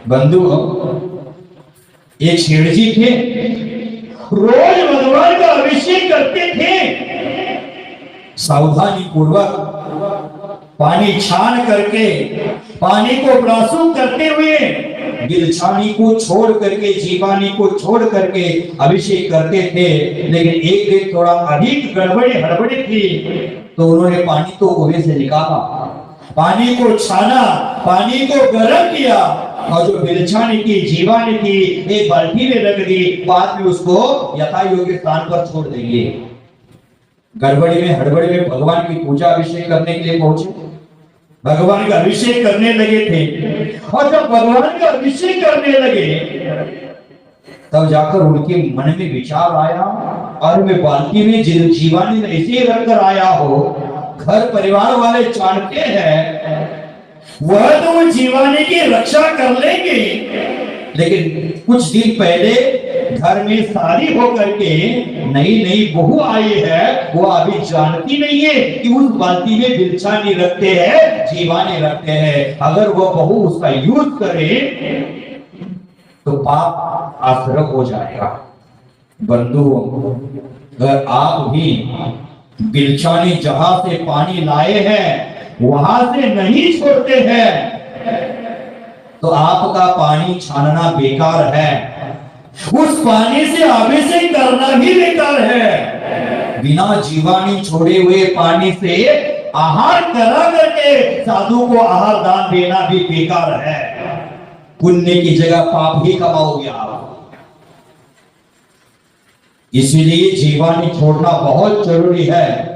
बंधु, एक शेठ जी थे, रोज भगवान का अभिषेक करते थे। सावधानी पूर्वक पानी छान करके, पानी को प्रस्तुत करते हुए गिलछानी को छोड़ करके, जीवानी को छोड़ करके अभिषेक करते थे। लेकिन एक दिन थोड़ा अधिक गड़बड़ी हड़बड़ी थी, तो उन्होंने पानी तो कुएं से निकाला, पानी को छाना, पानी को गर्म किया और जो गिलछानी थी, जीवानी थी, एक बाल्टी में रख दी। बाद में उसको यथा योग्य स्थान पर छोड़ देंगे। गड़बड़ी में हड़बड़ी में भगवान की पूजा अभिषेक करने के लिए पहुंचे, भगवान का अभिषेक करने लगे थे। और जब भगवान का अभिषेक करने लगे, तब जाकर उनके मन में विचार आया, और मैं बाल्टी में जीवानी ऐसे रख कर आया हो, घर परिवार वाले जानते हैं वह तो जीवानी की रक्षा कर लेंगे, लेकिन कुछ दिन पहले घर में शादी होकर के नई नई बहू आई है, वो अभी जानती नहीं है कि उस बाल्टी में गिलछानी रखते हैं, जीवानी रखते हैं। अगर वो बहू उसका यूज करे तो पाप आश्रय हो जाएगा। बंधुओं, अगर आप भी गिलछानी जहां से पानी लाए हैं वहां से नहीं छोड़ते हैं, तो आपका पानी छानना बेकार है, उस पानी से अभिषेक करना भी बेकार है। बिना जीवानी छोड़े हुए पानी से आहार करा करके साधु को आहार दान देना भी बेकार है। पुण्य की जगह पाप ही कमाओगे आप। इसीलिए जीवानी छोड़ना बहुत जरूरी है।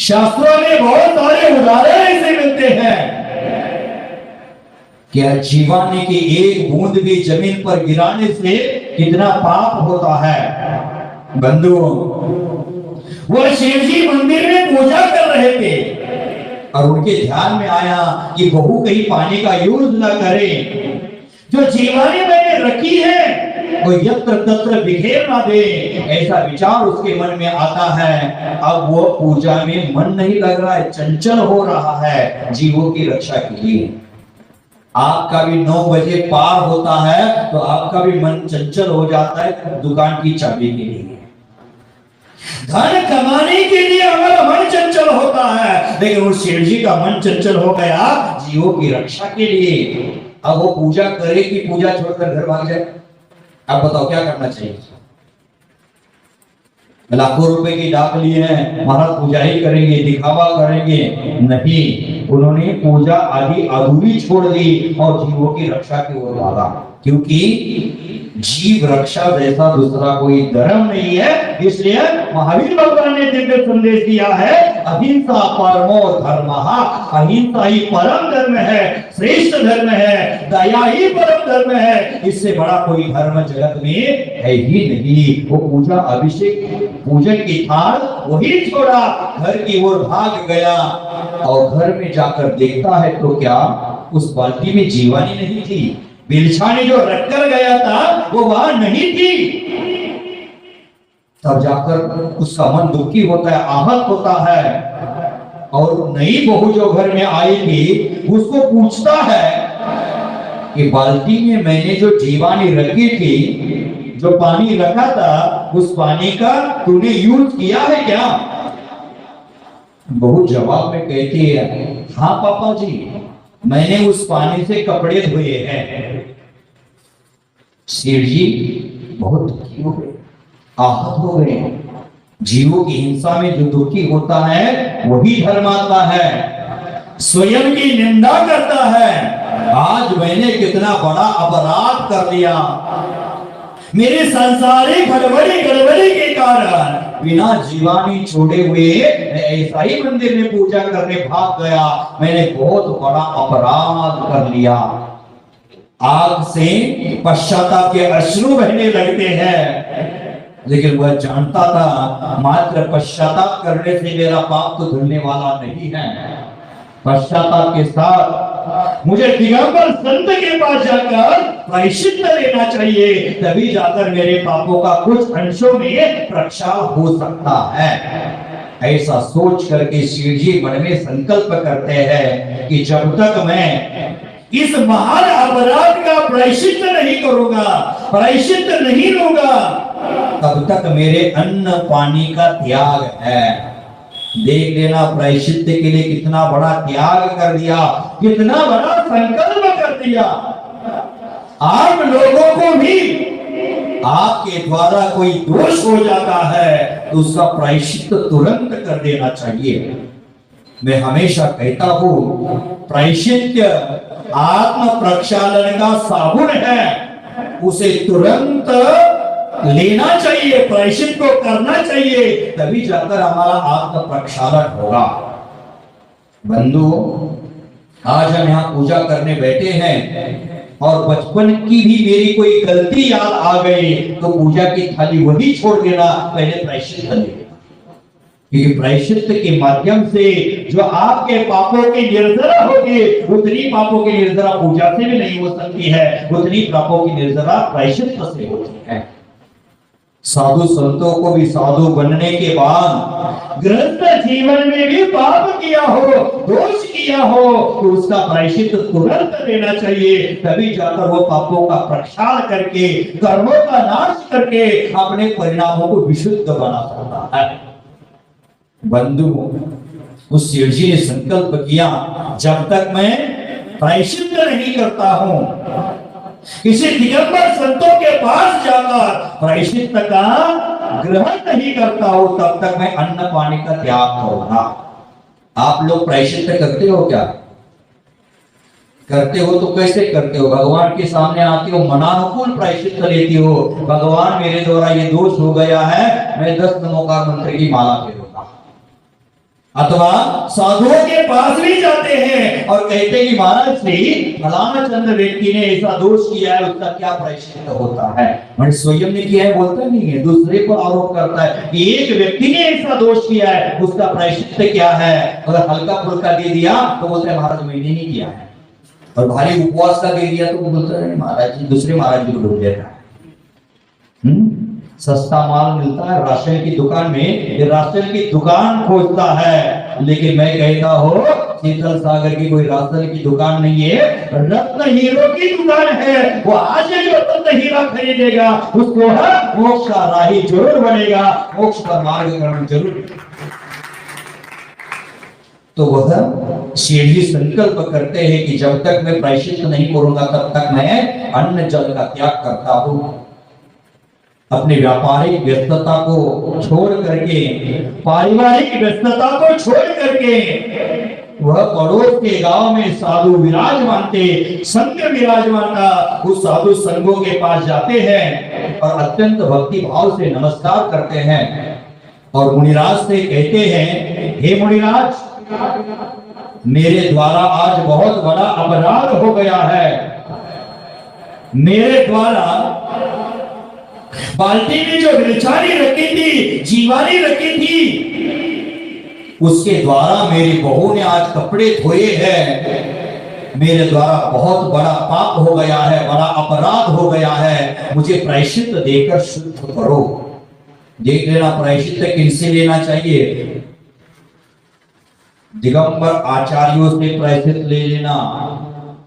शास्त्रों में बहुत सारे उदाहरण ऐसे मिलते हैं कि जीवानी की एक बूंद भी जमीन पर गिराने से कितना पाप होता है। बंधुओं, वह शिव जी मंदिर में पूजा कर रहे थे और उनके ध्यान में आया कि बहू कहीं पानी का यूज न करे, जो जीवानी मैंने रखी है वो यत्र तत्र बिखेर ना दे, ऐसा विचार उसके मन में आता है। अब वो पूजा में मन नहीं लग रहा है, चंचल हो रहा है जीवों की रक्षा के लिए। आपका भी 9 बजे पार होता है तो आपका भी मन चंचल हो जाता है दुकान की चाबी के लिए, धन कमाने के लिए हमारा मन चंचल होता है। लेकिन उस शेठ जी का मन चंचल हो गया जीवों की रक्षा के लिए। अब वो पूजा करे कि पूजा छोड़कर घर भाग जाए? आप बताओ क्या करना चाहिए? लाखों रुपए की डाक लिए हैं, महाराज पूजा ही करेंगे, दिखावा करेंगे, नहीं, उन्होंने पूजा आदि अधूरी छोड़ दी और जीवों की रक्षा की ओर भागा। क्योंकि जीव रक्षा जैसा दूसरा कोई धर्म नहीं है। इसलिए महावीर भगवान ने दिव्य संदेश दिया है, अहिंसा परमो धर्मः, अहिंसा ही परम धर्म है, श्रेष्ठ धर्म है, दया ही परम धर्म है। इससे बड़ा कोई धर्म जगत में है ही नहीं। वो पूजा अभिषेक पूजन की थाल वही छोड़ा, घर की ओर भाग गया और घर में जाकर देखता है तो क्या उस बाल्टी में जीवानी नहीं थी, गिलछानी जो रखकर गया था वो वहां नहीं थी। तब जाकर उसका मन दुखी होता है, आहत होता है और नई बहू जो घर में आई थी उसको पूछता है कि बाल्टी में मैंने जो जीवानी रखी थी, जो पानी रखा था, उस पानी का तूने यूज किया है क्या? बहू जवाब में कहती है, हाँ पापा जी, मैंने उस पानी से कपड़े धोए हैं। सेठ जी बहुत दुखी हो गए, आहत हो गए। जीवों की हिंसा में जो दुखी होता है वही धर्मात्मा है, स्वयं की निंदा करता है। आज मैंने कितना बड़ा अपराध कर लिया, मेरे सांसारिक गड़बड़ी के कारण बिना जीवानी छोड़े हुए ऐसा ही मंदिर में पूजा करने भाग गया, मैंने बहुत बड़ा अपराध कर लिया। आग से पश्चाताप के अश्रु बहने लगते हैं, लेकिन वह जानता था मात्र पश्चाताप करने से मेरा पाप तो धुलने वाला नहीं है। पश्चाताप के साथ मुझे दिगंबर संत के पास जाकर प्रायश्चित लेना चाहिए, तभी जाकर मेरे पापों का कुछ अंशों में प्रक्षाल हो सकता है। ऐसा सोच करके शिव जी मन में संकल्प करते हैं कि जब तक मैं इस महान अपराध प्रायश्चित नहीं करूंगा, प्रायश्चित नहीं लूंगा, तब तक मेरे अन्न पानी का त्याग है। देख लेना प्रायश्चित के लिए कितना बड़ा त्याग कर दिया, कितना बड़ा संकल्प कर दिया। आप लोगों को भी आपके द्वारा कोई दोष हो जाता है तो उसका प्रायश्चित तुरंत कर देना चाहिए। मैं हमेशा कहता हूं प्रायश्चित आत्म प्रक्षालन का साबुन है, उसे तुरंत लेना चाहिए, प्रायश्चित को करना चाहिए, तभी जाकर हमारा आत्म प्रक्षालन होगा। बंधु, आज हम यहाँ पूजा करने बैठे हैं और बचपन की भी मेरी कोई गलती याद आ गई तो पूजा की थाली वही छोड़ देना, पहले प्रायश्चित कर लेना। क्योंकि प्रायश्चित के माध्यम से जो आपके पापों की निर्जरा होगी, उतनी पापों की निर्जरा पूजा से भी नहीं हो सकती है, उतनी पापों की निर्जरा प्रायश्चित से होती है। साधु संतों को भी साधु बनने के बाद गृहस्थ जीवन में भी पाप किया हो, दोष किया हो तो उसका प्रायश्चित तुरंत देना चाहिए, तभी जाकर वो पापों का प्रक्षालन करके, कर्मों का नाश करके अपने परिणामों को विशुद्ध बना सकता है। बंधु, उस शिव जी ने संकल्प किया, जब तक मैं प्रायश्चित नहीं करता हूं, किसी दिगंबर संतों के पास जाकर प्रायश्चित का ग्रहण नहीं करता हो, तब तक मैं अन्न पानी का त्याग करूंगा। आप लोग प्रायश्चित करते हो क्या? करते हो तो कैसे करते हो? भगवान के सामने आते हो, मनानुकूल प्रायश्चित लेती हो, भगवान मेरे द्वारा ये दोष हो गया है, मैं 10 नमोकार मंत्र की माला फेरूंगा। अथवा साधुओं के पास भी जाते हैं और कहते हैं कि महाराज श्री फलाना चंद्र व्यक्ति ने ऐसा दोष किया है, उसका क्या प्रायश्चित होता है? मैंने स्वयं ने किया है बोलता नहीं है, दूसरे पर आरोप करता है कि एक व्यक्ति ने ऐसा दोष किया है, उसका प्रायश्चित क्या है? अगर हल्का फुल्का दे दिया तो बोलते हैं महाराज मैंने नहीं किया है, और भारी उपवास का दे दिया तो बोलता है महाराज जी, दूसरे महाराज जी को ढूंढ लेता है। सस्ता माल मिलता है राशन की दुकान में, राशन की दुकान खोजता है, लेकिन मैं कहता हूं शीतल सागर की कोई राशन की दुकान नहीं है, रत्न हीरो की दुकान है। वो आज जो रत्न हीरा खरीदेगा उसको मोक्ष का राही जरूर बनेगा, मोक्ष का मार्ग जरूर। तो वह शिव जी संकल्प करते हैं कि जब तक मैं प्रायश्चित नहीं करूंगा तब तक मैं अन्न जल का त्याग करता हूं। अपने व्यापारिक व्यस्तता को छोड़ करके, पारिवारिक व्यस्तता को छोड़ करके वह पड़ोस के गांव में साधु विराजमान थे, संघ विराजमान था, उस साधु संघों के पास जाते हैं और अत्यंत भक्ति भाव से नमस्कार करते हैं और मुनिराज से कहते हैं, हे मुनिराज, मेरे द्वारा आज बहुत बड़ा अपराध हो गया है। मेरे द्वारा बाल्टी में जो गिलछानी रखी थी, जीवानी रखी थी, उसके द्वारा मेरी बहू ने आज कपड़े धोए हैं। मेरे द्वारा बहुत बड़ा पाप हो गया है, बड़ा अपराध हो गया है, मुझे प्रायश्चित देकर शुद्ध करो। देख लेना प्रायश्चित किनसे लेना चाहिए? दिगंबर आचार्यों से प्रायश्चित ले लेना,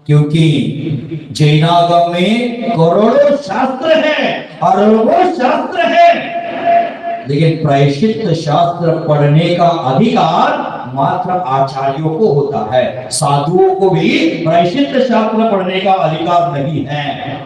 क्योंकि जैनागम में करोड़ों शास्त्र है, अरबों शास्त्र है, लेकिन प्रायश्चित शास्त्र पढ़ने का अधिकार मात्र आचार्यों को होता है। साधुओं को भी प्रायश्चित शास्त्र पढ़ने का अधिकार नहीं है।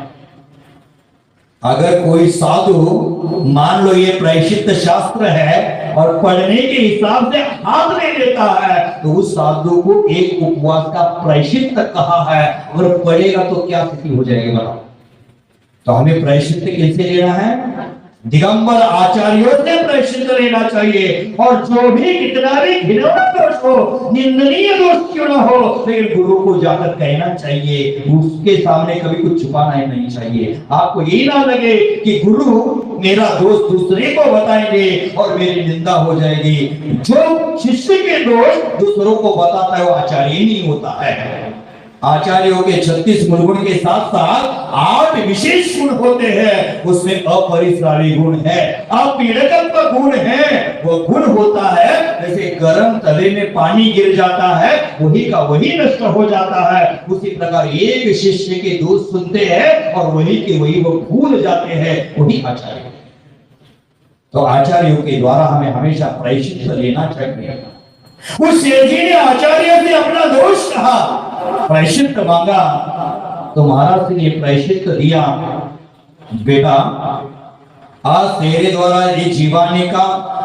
अगर कोई साधु मान लो ये प्रायश्चित शास्त्र है और पढ़ने के हिसाब से हाथ नहीं लेता है तो उस साधु को एक उपवास का प्रायश्चित कहा है, अगर पढ़ेगा तो क्या स्थिति हो जाएगी बताओ। तो हमें प्रायश्चित कैसे लेना है? दिगंबर आचार्यों से प्रायश्चित लेना चाहिए, और जो भी कितना भी घिनौना दोष हो, निंदनीय दोष क्यों ना हो, फिर गुरु को जाकर कहना चाहिए, उसके सामने कभी कुछ छुपाना ही नहीं चाहिए। आपको यही ना लगे कि गुरु मेरा दोष दूसरे को बताएंगे और मेरी निंदा हो जाएगी। जो शिष्य के दोष दूसरों को बताता है वो आचार्य ही नहीं होता है। आचार्यों के 36 गुण के साथ साथ 8 विशेष गुण होते हैं, उसमें अपरिश्रावी गुण है, अपीडकत्व गुण है वो गुण होता है जैसे गर्म तवे में पानी गिर जाता है वही का वही नष्ट हो जाता है, उसी प्रकार एक शिष्य के दोष सुनते हैं और वही के वही वो भूल जाते हैं, वही आचार्य। तो आचार्यों के द्वारा हमें हमेशा प्रायश्चित लेना चाहिए। उस सेठ जी ने आचार्य से अपना दोष कहा, प्रायश्चित मांगा, तो महाराज ने प्रायश्चित दिया, बेटा आज तेरे द्वारा ये जीवाने का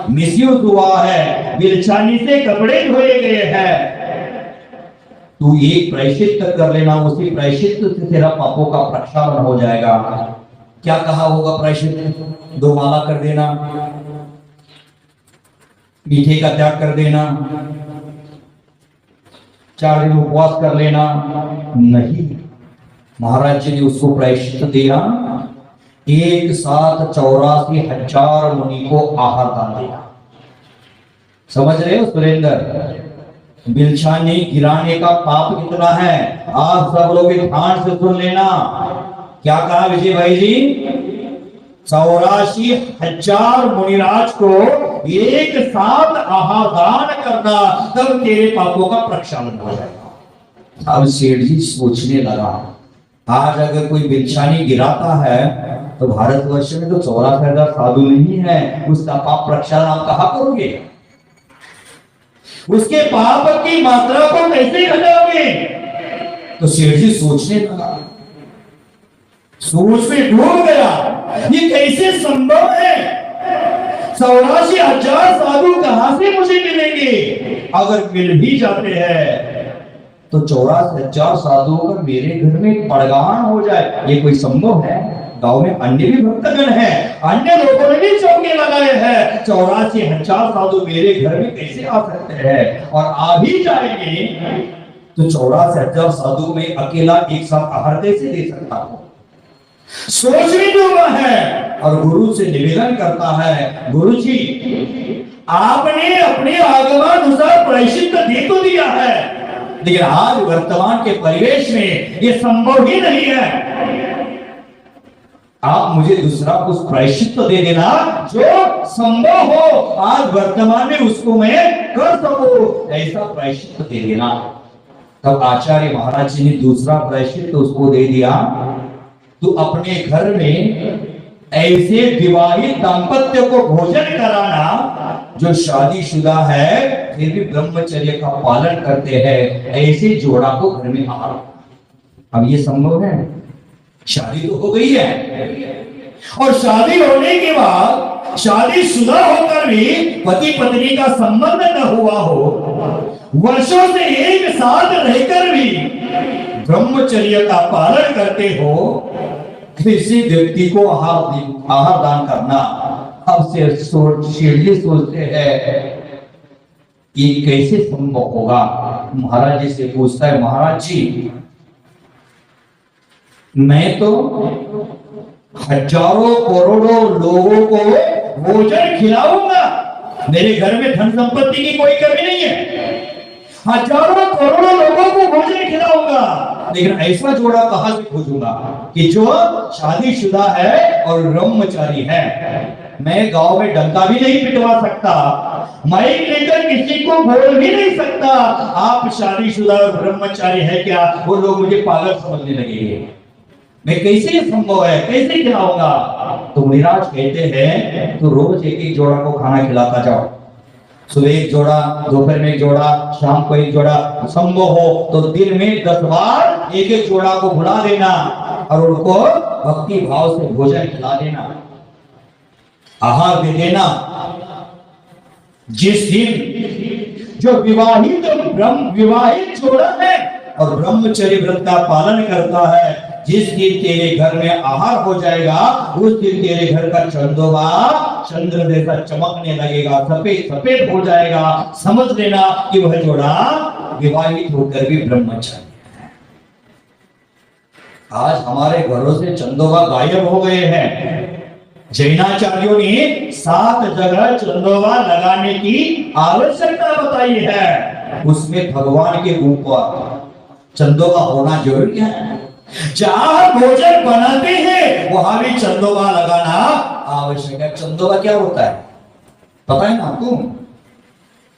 मिसयूज हुआ है, बिलछानी से कपड़े धोए गए हैं, तू एक प्रायश्चित कर लेना, उसी प्रायश्चित से तेरा पापों का प्रक्षालन हो जाएगा। क्या कहा होगा प्रायश्चित? 2 माला कर देना, मीठे का त्याग कर देना, 4 दिन उपवास कर लेना? नहीं, महाराज जी ने उसको प्रायश्चित दिया, एक साथ 84,000 मुनि को आहार दान दिया। समझ रहे हो सुरेंद्र? बिलछानी गिराने का पाप कितना है, आप सब लोग ध्यान से सुन लेना। क्या कहा विजय भाई जी? 84,000 मुनिराज को एक साथ आहार दान करना, तब तेरे पापों का प्रक्षालन हो जाएगा। अब सेठ जी सोचने लगा, आज अगर कोई बिलछानी गिराता है तो भारतवर्ष में तो 84,000 साधु नहीं है, उसका पाप प्रक्षालन आप कहां करोगे? उसके पाप की मात्रा को कैसे घटाओगे? तो सेठ जी सोचने लगा, सोच में डूब गया, ये कैसे संभव है? 84,000 साधु कहां से मुझे मिलेंगे? अगर मिल भी जाते हैं तो 84,000 साधुओं का मेरे घर में पड़गान हो जाए, ये कोई संभव है? गांव में अन्य भी भक्तगण हैं, अन्य लोगों ने भी चौके लगाए हैं, 84,000 साधु मेरे घर में कैसे आ सकते हैं? और आ भी जाएंगे तो 84,000 साधु में अकेला एक साथ आहार कैसे दे सकता हूं? सोच में डूबा है और गुरु से निवेदन करता है, गुरु जी आपने अपने आगमानुसार प्रायश्चित दे तो दिया है, लेकिन आज वर्तमान के परिवेश में ये संभव ही नहीं है, आप मुझे दूसरा कुछ प्रायश्चित दे देना जो संभव हो, आज वर्तमान में उसको मैं कर सकूं, ऐसा प्रायश्चित दे देना। तब आचार्य महाराज जी ने दूसरा प्रायश्चित उसको दे दिया, तू अपने घर में ऐसे विवाहित दाम्पत्य को भोजन कराना जो शादीशुदा है फिर भी ब्रह्मचर्य का पालन करते हैं, ऐसे जोड़ा को घर में आना। अब ये संभव है? शादी तो हो गई है और शादी होने के बाद शादीशुदा होकर भी पति पत्नी का संबंध न हुआ हो, वर्षों से एक साथ रहकर भी ब्रह्मचर्य का पालन करते हो, किसी व्यक्ति को आहार दान करना। अब से सोचते हैं ये कैसे संभव होगा? महाराज जी से पूछता है, महाराज जी मैं तो हजारों करोड़ों लोगों को भोजन खिलाऊंगा, मेरे घर में धन संपत्ति की कोई कमी नहीं है, हजारों करोड़ों लोगों को भोजन खिलाऊंगा, लेकिन ऐसा जोड़ा कहां से खोजूंगा कि जो शादीशुदा है और ब्रह्मचारी है? मैं गांव में डंका भी नहीं पिटवा सकता, माइक लेकर किसी को बोल भी नहीं सकता आप शादीशुदा और ब्रह्मचारी है क्या, वो लोग मुझे पागल समझने लगेंगे, मैं कैसे संभव है, कैसे खिलाऊंगा? तो मुनिराज कहते हैं तो रोज एक एक जोड़ा को खाना खिलाता जाओ, सुबह एक जोड़ा, दोपहर में एक जोड़ा, शाम को एक जोड़ा, संभव हो तो दिन में 10 बार एक एक जोड़ा को बुला देना और उनको भक्ति भाव से भोजन खिला देना, आहार दे देना। जिस दिन जो विवाहित जोड़ा है और ब्रह्मचर्य व्रत का पालन करता है, जिस दिन तेरे घर में आहार हो जाएगा उस दिन तेरे घर का चंदोबा चंद्र जैसा चमकने लगेगा, सफेद सफेद हो जाएगा, समझ लेना कि वह जोड़ा विवाहित होकर भी ब्रह्मचारी है। आज हमारे घरों से चंदोबा गायब हो गए हैं। जैनाचार्यों ने 7 जगह चंदोबा लगाने की आवश्यकता बताई है, उसमें भगवान के ऊपर चंदोबा होना जरूरी है। जहां भोजन बनाते हैं वहां भी चंदोबा लगाना आवश्यक है। चंदोबा क्या होता है? पता है ना आपको,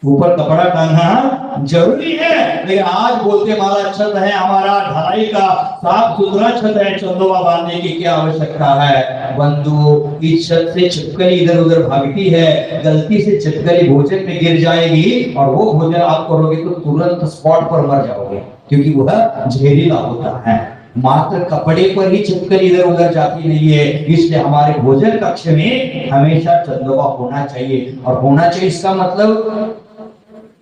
ऊपर कपड़ा टांगना जरूरी है, लेकिन आज बोलते हमारा छत है, हमारा ढलाई का साफ सुथरा छत है, चंदोवा बांधने की क्या आवश्यकता है। बंधु, इस छत से छिपकली इधर उधर भागती है, गलती से छिपकली भोजन में गिर जाएगी और वो भोजन आप करोगे तो तुरंत स्पॉट पर मर जाओगे, क्योंकि वह जहरीला होता है। मात्र कपड़े पर ही छिपकली इधर उधर जाती नहीं है, इसलिए हमारे भोजन कक्ष में हमेशा चंदोवा होना चाहिए। और होना चाहिए इसका मतलब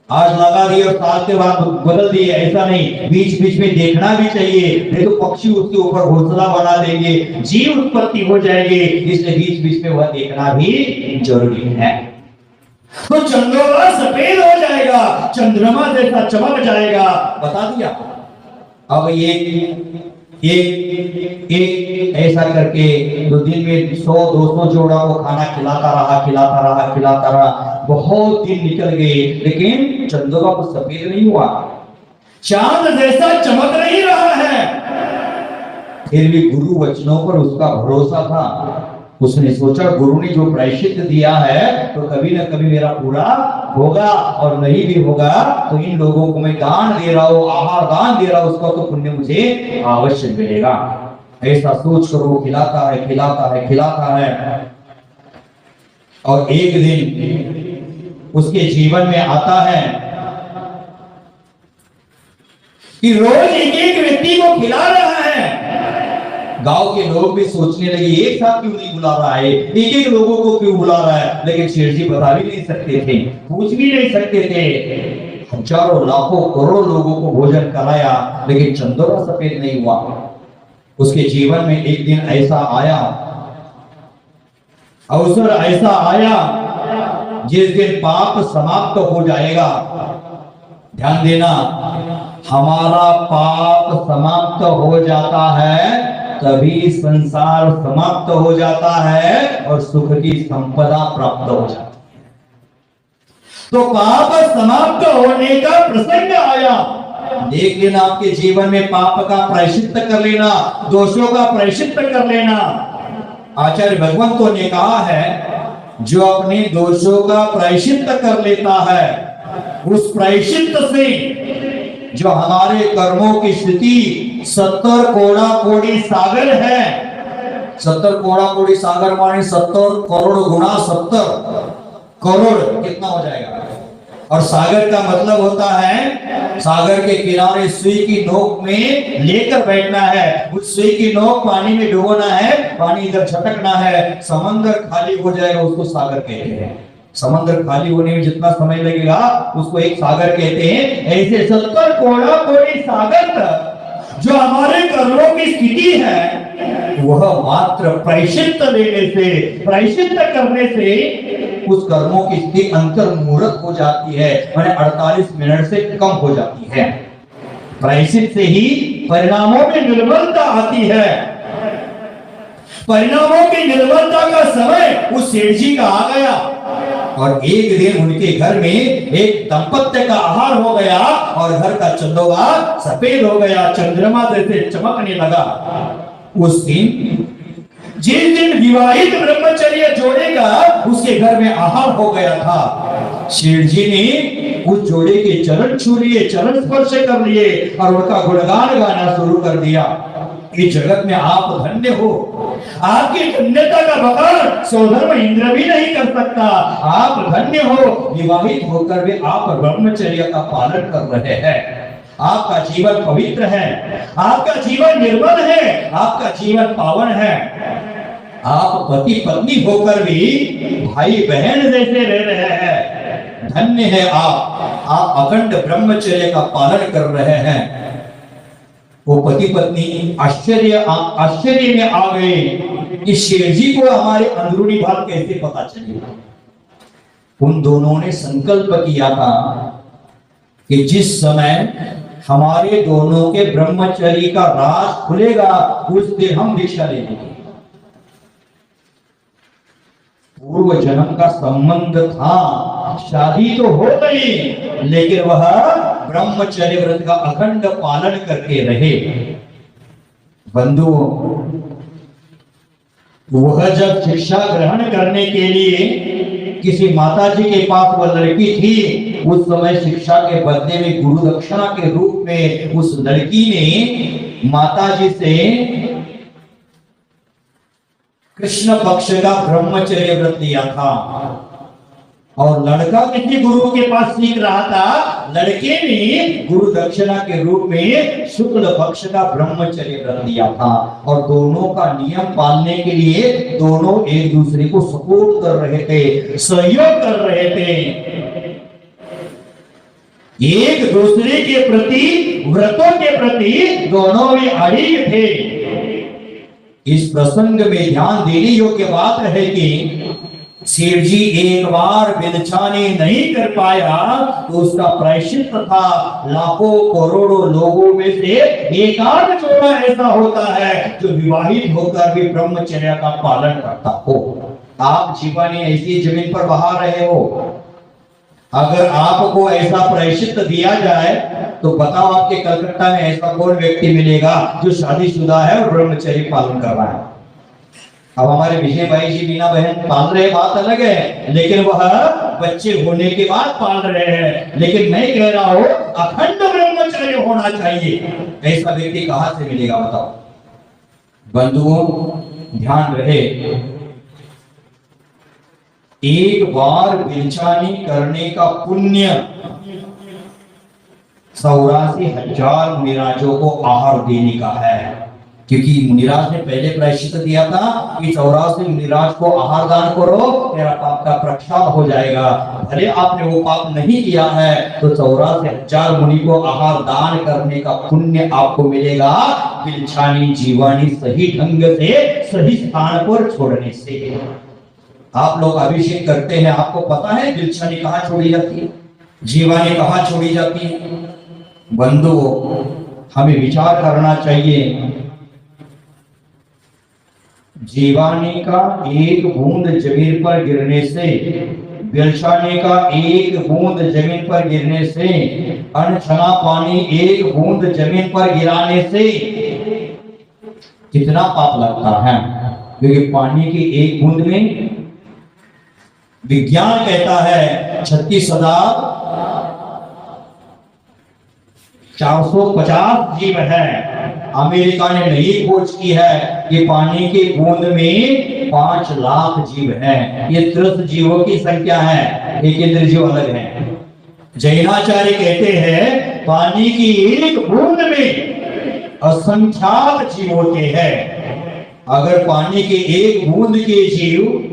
आज लगा दिए और साल के बाद बदल दिए, ऐसा नहीं, बीच बीच में देखना भी चाहिए, नहीं तो पक्षी उसके ऊपर घोंसला बना देंगे, जीव उत्पत्ति हो जाएगी, इसलिए बीच बीच में वह देखना भी जरूरी है। तो चंदोवा सफेद हो जाएगा, चंद्रमा जैसा चमक जाएगा, बता दिया। अब एक ऐसा करके दो दिन में 100-200 जोड़ा को खाना खिलाता रहा, बहुत दिन निकल गए, लेकिन चंदोवा को सफेद नहीं हुआ, चांद जैसा चमक नहीं रहा है। फिर भी गुरु वचनों पर उसका भरोसा था, उसने सोचा गुरु ने जो प्रायश्चित दिया है तो कभी ना कभी मेरा पूरा होगा, और नहीं भी होगा तो इन लोगों को मैं दान दे रहा हूं, आहार दान दे रहा हूं, उसका तो पुण्य मुझे अवश्य मिलेगा। ऐसा सोच कर वो खिलाता है। और एक दिन उसके जीवन में आता है कि रोज एक व्यक्ति को खिला रहा है। गांव के लोग भी सोचने लगे एक साथ क्यों नहीं बुला रहा है, एक लोगों को क्यों बुला रहा है। लेकिन शेर जी बता भी नहीं सकते थे, पूछ भी नहीं सकते थे। हजारों लाखों करोड़ों लोगों को भोजन कराया, लेकिन चंदोवा सफेद नहीं हुआ। उसके जीवन में एक दिन ऐसा आया, अवसर ऐसा आया जिस दिन पाप समाप्त हो जाएगा। ध्यान देना, हमारा पाप समाप्त हो जाता है तभी संसार समाप्त हो जाता है और सुख की संपदा प्राप्त हो जाती है। तो पाप समाप्त होने का प्रसंग आया, लेकिन आपके जीवन में पाप का प्रायश्चित कर लेना, दोषों का प्रायश्चित कर लेना। आचार्य भगवंतों ने कहा है, जो अपने दोषों का प्रायश्चित कर लेता है, उस प्रायश्चित से जो हमारे कर्मों की स्थिति 70 कोड़ा कोड़ी सागर है। 70 कोड़ा कोड़ी सागर माने 70 करोड़ गुना 70 करोड़, कितना हो जाएगा। और सागर का मतलब होता है सागर के किनारे सुई की नोक में लेकर बैठना है, उस सुई की नोक पानी में डुबोना है, पानी इधर झटकना है, समंदर खाली हो जाएगा, उसको सागर कहते हैं। समंदर खाली होने में जितना समय लगेगा उसको एक सागर कहते हैं। ऐसे 70 कोड़ा कोड़ी सागर तक जो हमारे कर्मों की स्थिति है, वह मात्र प्रायश्चित लेने से, प्रायश्चित करने से उस कर्मों की स्थिति अंतर्मुहूर्त हो जाती है, माने 48 मिनट से कम हो जाती है। प्रायश्चित से ही परिणामों में निर्मलता आती है। परिणामों की निर्मलता का समय उस सेठ जी का आ गया, और एक दिन उनके घर में एक दंपत्ति का आहार हो गया और घर का चंदोवा सफेद हो गया, चंद्रमा जैसे चमकने लगा। उस दिन जिस दिन विवाहित ब्रह्मचर्य जोड़े का उसके घर में आहार हो गया था, शेठ जी ने उस जोड़े के चरण छू लिए, चरण स्पर्श कर लिए और उनका गुणगान गाना शुरू कर दिया। इस जगत में आप धन्य हो, आपकी धन्यता का बखान सौधर्म इंद्र भी नहीं कर सकता। आप धन्य हो, विवाहित होकर भी आप ब्रह्मचर्य का पालन कर रहे हैं। आपका जीवन पवित्र है, आपका जीवन निर्मल है, आपका जीवन पावन है। आप पति पत्नी होकर भी भाई बहन जैसे रह रहे हैं। धन्य है आप अखंड ब्रह्मचर्य का पालन कर रहे हैं। वो पति पत्नी आश्चर्य में आ गए कि शेर जी को हमारे अंदरूनी बात कैसे पता चली। उन दोनों ने संकल्प किया था कि जिस समय हमारे दोनों के ब्रह्मचर्य का राज खुलेगा उस दिन हम दीक्षा ले लेंगे। पूर्व जन्म का संबंध था, शादी तो हो गई, लेकिन वह ब्रह्मचर्य व्रत का अखंड पालन करके रहे। बंधुओं, वह जब शिक्षा ग्रहण करने के लिए किसी माता जी के पास वह लड़की थी। उस समय शिक्षा के बदले में गुरु दक्षिणा के रूप में उस लड़की ने माता जी से कृष्ण पक्ष का ब्रह्मचर्य व्रत लिया था। और लड़का किसी गुरु के पास सीख रहा था, लड़के ने गुरु दक्षिणा के रूप में शुक्ल पक्ष का ब्रह्मचर्य व्रत लिया था। और दोनों का नियम पालने के लिए दोनों एक दूसरे को सपोर्ट कर रहे थे, सहयोग कर रहे थे, एक दूसरे के प्रति, व्रतों के प्रति दोनों में अड़िग थे। इस प्रसंग में ध्यान देने योग्य बात है कि शिव जी एक बार विदछानी नहीं कर पाया तो उसका प्रायश्चित था लाखों करोड़ों लोगों में से एकाध जोड़ा ऐसा होता है जो विवाहित होकर भी ब्रह्मचर्य का पालन करता हो। आप जीवानी ऐसी जमीन पर बहा रहे हो, अगर आपको ऐसा प्रायश्चित दिया जाए तो बताओ आपके कलकत्ता में ऐसा कौन व्यक्ति मिलेगा जो शादीशुदा है और ब्रह्मचर्य पालन कर रहा है। अब हमारे विजय भाई जी मीना बहन पाल रहे, बात अलग है, लेकिन वह बच्चे होने के बाद पाल रहे हैं। लेकिन मैं कह रहा हूं अखंड ब्रह्मचर्य होना चाहिए। ऐसा व्यक्ति कहां से मिलेगा बताओ। बंधुओं ध्यान रहे, एक बार विरचानी करने का पुण्य 84,000 मुनिराजों को आहार देने का है। क्योंकि मुनिराज ने पहले प्रायश्चित दिया था कि 84 मुनिराज को आहार दान करो, तेरा पाप का प्रक्षाल हो जाएगा। भले आपने वो पाप नहीं किया है तो 84,000 मुनि को आहार दान करने का पुण्य आपको मिलेगा विरचानी जीवानी सही ढंग से सही स्थान पर छोड़ने से। आप लोग अभिषेक करते हैं, आपको पता है विरचानी कहाँ छोड़ी जाती है, जीवानी कहाँ छोड़ी जाती है। बंधुओं हमें विचार करना चाहिए, जीवानी का एक बूंद जमीन पर गिरने से, विरचानी का एक बूंद जमीन पर गिरने से, अनछना पानी एक बूंद जमीन पर गिराने से कितना पाप लगता है। क्योंकि पानी की एक बूंद में विज्ञान कहता है 36,450 जीव है। अमेरिका ने नई खोज की है कि पानी की बूंद में 5 लाख जीव हैं। ये त्रस्त जीवों की संख्या है, एक इंद्र जीव अलग है। जैनाचार्य कहते हैं पानी की एक बूंद में असंख्यात जीव होते हैं। अगर पानी के एक बूंद के जीव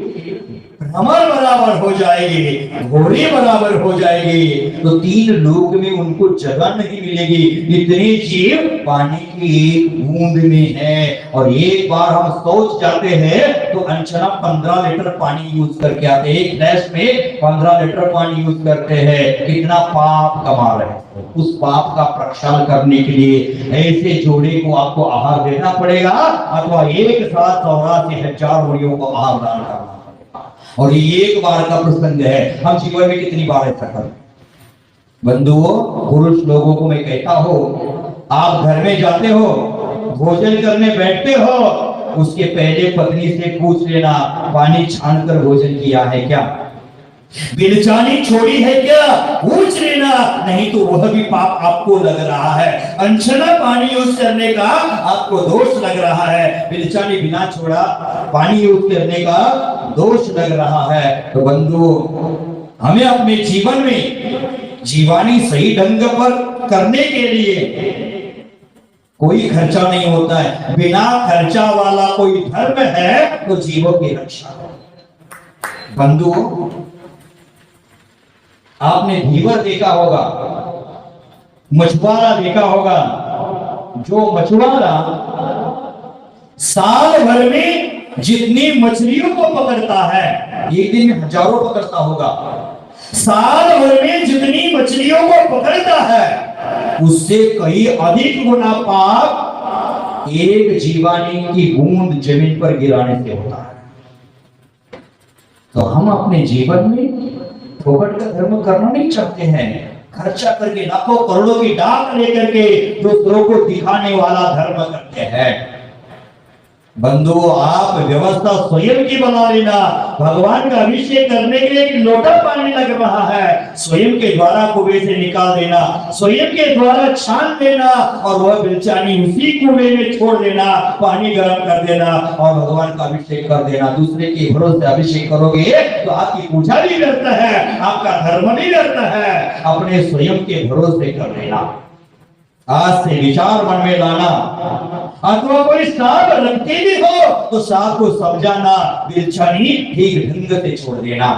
भ्रमर बराबर हो जाएगी, घोड़े बराबर हो जाएगी, तो 3 लोक में उनको जगह नहीं मिलेगी। इतने जीव पानी की एक बूंद में है। और एक बार हम सोच जाते हैं तो अनछना 15 लीटर पानी यूज करके आते हैं, एक गिलास में 15 लीटर पानी यूज करते हैं। कितना पाप कमा रहे हैं। उस पाप का प्रक्षालन करने के लिए ऐसे जोड़े को आपको आहार देना पड़ेगा, अथवा एक साथ 84,000 मुनियों को आहार दान करना। और ये एक बार का प्रसंग है, हम जीवन में कितनी बार ऐसा करते। बंधुओं पुरुष लोगों को मैं कहता हूं, आप घर में जाते हो, भोजन करने बैठते हो, उसके पहले पत्नी से पूछ लेना पानी छानकर भोजन किया है क्या, विरचानी छोड़ी है क्या, पूछ लेना। नहीं तो वह भी पाप आपको लग रहा है। अनछना पानी यूज करने का आपको दोष लग रहा है, विरचानी बिना छोड़ा पानी यूज करने का दोष लग रहा है। तो बंधु हमें अपने जीवन में जीवानी सही ढंग पर करने के लिए कोई खर्चा नहीं होता है। बिना खर्चा वाला कोई धर्म है तो जीवों की रक्षा। बंधु आपने धीवर देखा होगा, मछुआरा देखा होगा। जो मछुआरा साल भर में जितनी मछलियों को पकड़ता है, एक दिन में हजारों पकड़ता होगा, साल भर में जितनी मछलियों को पकड़ता है उससे कई अधिक गुना पाप एक जीवानी की बूंद जमीन पर गिराने से होता है। तो हम अपने जीवन में फोकट का धर्म करना नहीं चाहते हैं, खर्चा करके लाखों करोड़ों की डाक लेकर के दूसरों को दिखाने वाला धर्म करते हैं। बंधुओं, आप व्यवस्था स्वयं की बना लेना। भगवान का अभिषेक करने के लिए एक लोटा पानी लग रहा है, स्वयं के द्वारा कुएं से निकाल देना, स्वयं के द्वारा छान देना और वह बिलचानी उसी कुएं में छोड़ देना, पानी गर्म कर देना और भगवान का अभिषेक कर देना। दूसरे के भरोसे अभिषेक करोगे तो आपकी पूजा भी व्यर्थ है, आपका धर्म भी व्यर्थ है। अपने स्वयं के भरोसे कर देना। आज से विचार मन में लाना। अथवा कोई सांप रखते भी हो तो सांप को समझाना, बिलछानी ठीक ढंग से छोड़ देना।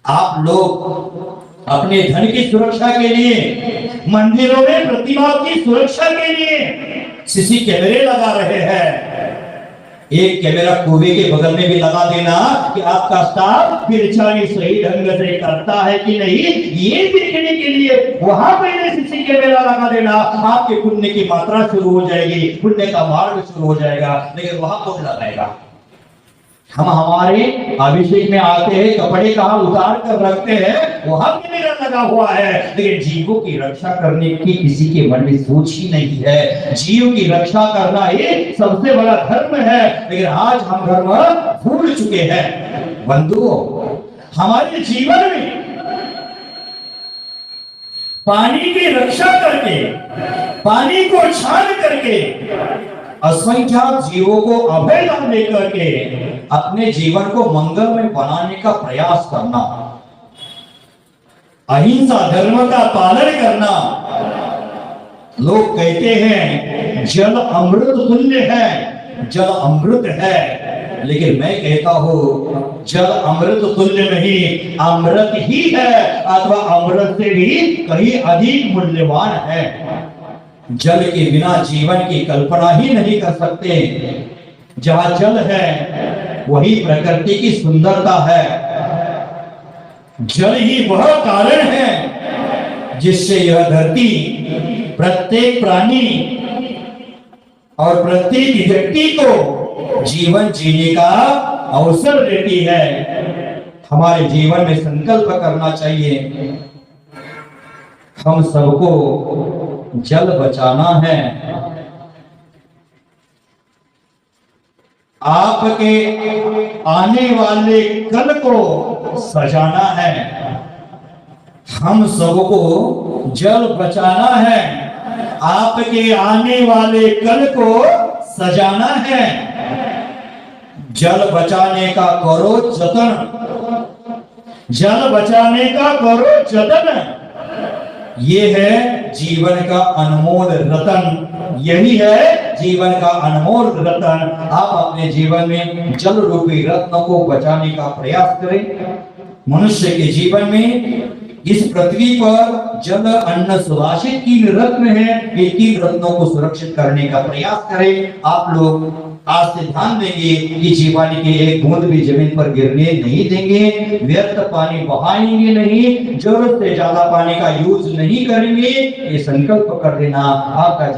आप लोग अपने धन की सुरक्षा के लिए, मंदिरों में प्रतिमाओं की सुरक्षा के लिए सीसी कैमरे लगा रहे हैं। एक कैमरा कुएं के बगल में भी लगा देना कि आपका स्टाफ बिलछानी सही ढंग से करता है कि नहीं, ये देखने के लिए वहां पहले सीसी कैमरा लगा देना। आपके पुण्य की मात्रा शुरू हो जाएगी, पुण्य का मार्ग शुरू हो जाएगा। लेकिन वहां कौन लगाएगा? हम हमारे अभिषेक में आते हैं, कपड़े कहाँ उतार कर रखते हैं, वहां भी मेरा लगा हुआ है। लेकिन जीवों की रक्षा करने की किसी के मन में सोच ही नहीं है। जीव की रक्षा करना ये सबसे बड़ा धर्म है, लेकिन आज हम धर्म भूल चुके हैं। बंधुओं, हमारे जीवन में पानी की रक्षा करके, पानी को छान करके, असंख्यात जीवों को अभय दान देकर के अपने जीवन को मंगलमय बनाने का प्रयास करना, अहिंसा धर्म का पालन करना। लोग कहते हैं जल अमृत तुल्य है, जल अमृत है, लेकिन मैं कहता हूं जल अमृत तुल्य नहीं, अमृत ही है, अथवा अमृत से भी कहीं अधिक मूल्यवान है। जल के बिना जीवन की कल्पना ही नहीं कर सकते। जहां जल है वही प्रकृति की सुंदरता है। जल ही वह कारण है जिससे यह धरती प्रत्येक प्राणी और प्रत्येक व्यक्ति को जीवन जीने का अवसर देती है। हमारे जीवन में संकल्प करना चाहिए, हम सबको जल बचाना है। आपके आने वाले कल को सजाना है। हम सबको जल बचाना है, आपके आने वाले कल को सजाना है। जल बचाने का करो जतन, जल बचाने का करो जतन। ये है जीवन का अनमोल रतन, यही है जीवन का अनमोल रतन। आप अपने जीवन में जल रूपी रत्न को बचाने का प्रयास करें। मनुष्य के जीवन में इस पृथ्वी पर जल अन्न सुभाषित 3 रत्न है, ये 3 रत्नों को सुरक्षित करने का प्रयास करें। आप लोग आज से ध्यान देंगे कि जीवन की एक बूंद भी जमीन पर गिरने नहीं देंगे, व्यर्थ पानी बहाएंगे नहीं, जरूरत से ज्यादा पानी का यूज नहीं करेंगे। ये संकल्प कर देना। आपका